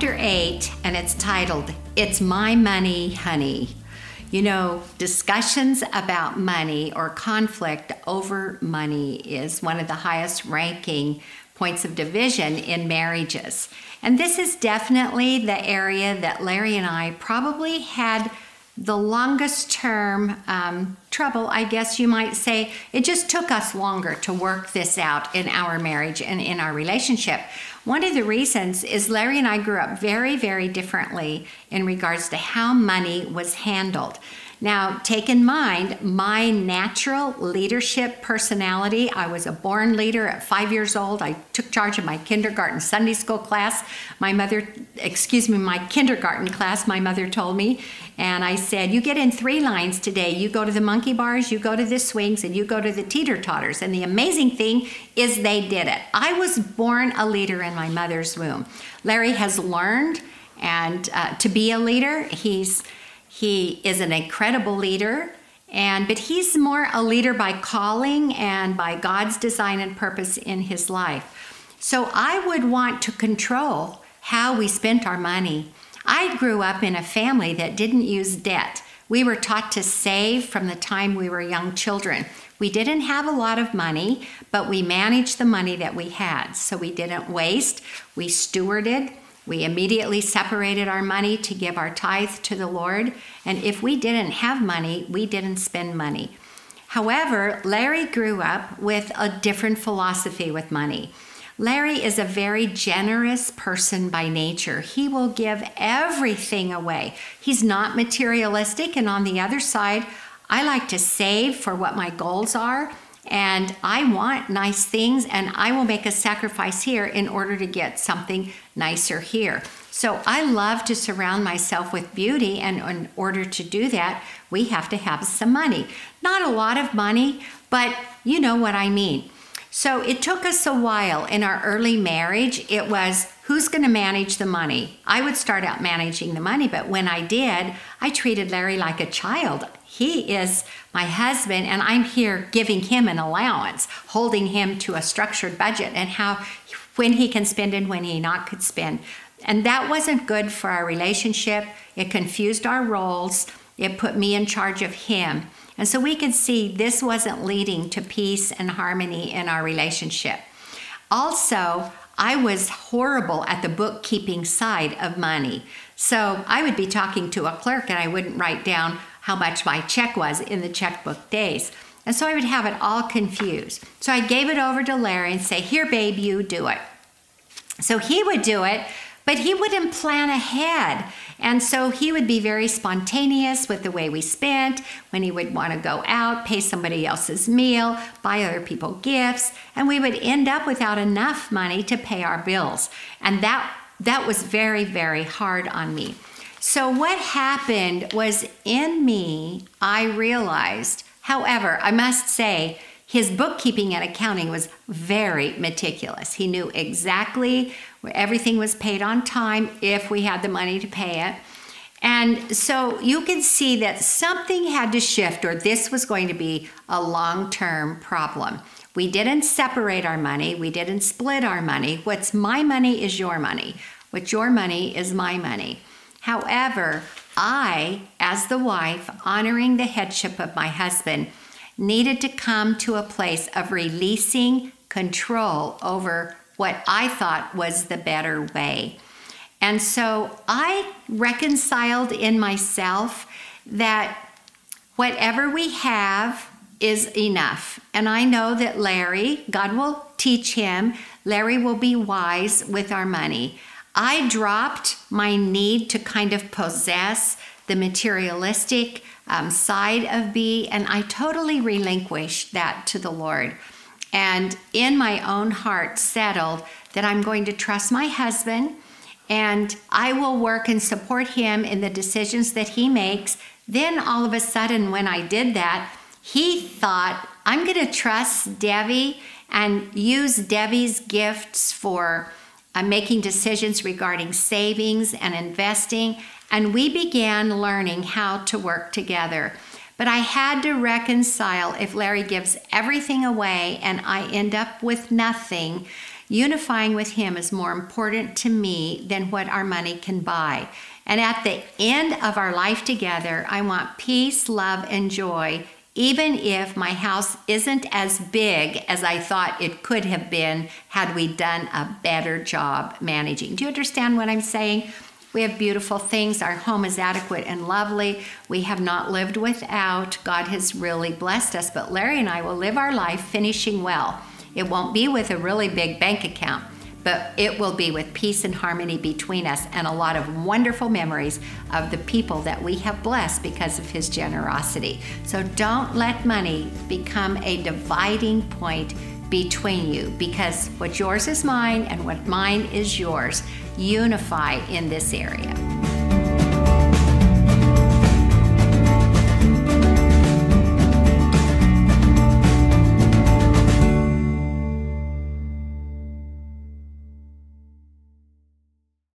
chapter 8, and it's titled, It's My Money, Honey. You know, discussions about money or conflict over money is one of the highest ranking points of division in marriages. And this is definitely the area that Larry and I probably had the longest term trouble, I guess you might say. It just took us longer to work this out in our marriage and in our relationship. One of the reasons is Larry and I grew up very, very differently in regards to how money was handled. Now, take in mind my natural leadership personality. I was a born leader at 5 years old. I took charge of my kindergarten Sunday school class. My kindergarten class, my mother told me. And I said, you get in 3 lines today. You go to the monkey bars, you go to the swings, and you go to the teeter-totters. And the amazing thing is they did it. I was born a leader in my mother's womb. Larry has learned to be a leader. He is an incredible leader, but he's more a leader by calling and by God's design and purpose in his life. So I would want to control how we spent our money. I grew up in a family that didn't use debt. We were taught to save from the time we were young children. We didn't have a lot of money, but we managed the money that we had. So we didn't waste, we stewarded. We immediately separated our money to give our tithe to the Lord. And if we didn't have money, we didn't spend money. However, Larry grew up with a different philosophy with money. Larry is a very generous person by nature. He will give everything away. He's not materialistic. And on the other side, I like to save for what my goals are. And I want nice things, and I will make a sacrifice here in order to get something nicer here. So I love to surround myself with beauty, and in order to do that, we have to have some money. Not a lot of money, but you know what I mean. So it took us a while in our early marriage. It was, who's going to manage the money? I would start out managing the money, but when I did, I treated Larry like a child. He is my husband, and I'm here giving him an allowance, holding him to a structured budget and when he can spend and when he not could spend. And that wasn't good for our relationship. It confused our roles. It put me in charge of him. And so we could see this wasn't leading to peace and harmony in our relationship. Also, I was horrible at the bookkeeping side of money. So I would be talking to a clerk and I wouldn't write down how much my check was in the checkbook days. And so I would have it all confused. So I gave it over to Larry and say, here, babe, you do it. So he would do it, but he wouldn't plan ahead. And so he would be very spontaneous with the way we spent, when he would want to go out, pay somebody else's meal, buy other people gifts, and we would end up without enough money to pay our bills. And that was very, very hard on me. So what happened was in me, I realized, however, I must say, his bookkeeping and accounting was very meticulous. He knew exactly where everything was paid on time if we had the money to pay it. And so you can see that something had to shift, or this was going to be a long-term problem. We didn't separate our money. We didn't split our money. What's my money is your money. What's your money is my money. However, I, as the wife, honoring the headship of my husband, needed to come to a place of releasing control over what I thought was the better way. And so I reconciled in myself that whatever we have is enough. And I know that Larry, God will teach him, Larry will be wise with our money. I dropped my need to kind of possess the materialistic side of B, and I totally relinquished that to the Lord. And in my own heart settled that I'm going to trust my husband, and I will work and support him in the decisions that he makes. Then all of a sudden, when I did that, he thought, I'm going to trust Devi and use Devi's gifts for making decisions regarding savings and investing, and we began learning how to work together. But I had to reconcile if Larry gives everything away and I end up with nothing. Unifying with Him is more important to me than what our money can buy. And at the end of our life together, I want peace, love, and joy, even if my house isn't as big as I thought it could have been had we done a better job managing. Do you understand what I'm saying? We have beautiful things. Our home is adequate and lovely. We have not lived without. God has really blessed us. But Larry and I will live our life finishing well. It won't be with a really big bank account, but it will be with peace and harmony between us and a lot of wonderful memories of the people that we have blessed because of His generosity. So don't let money become a dividing point between you, because what's yours is mine and what mine is yours. Unify in this area.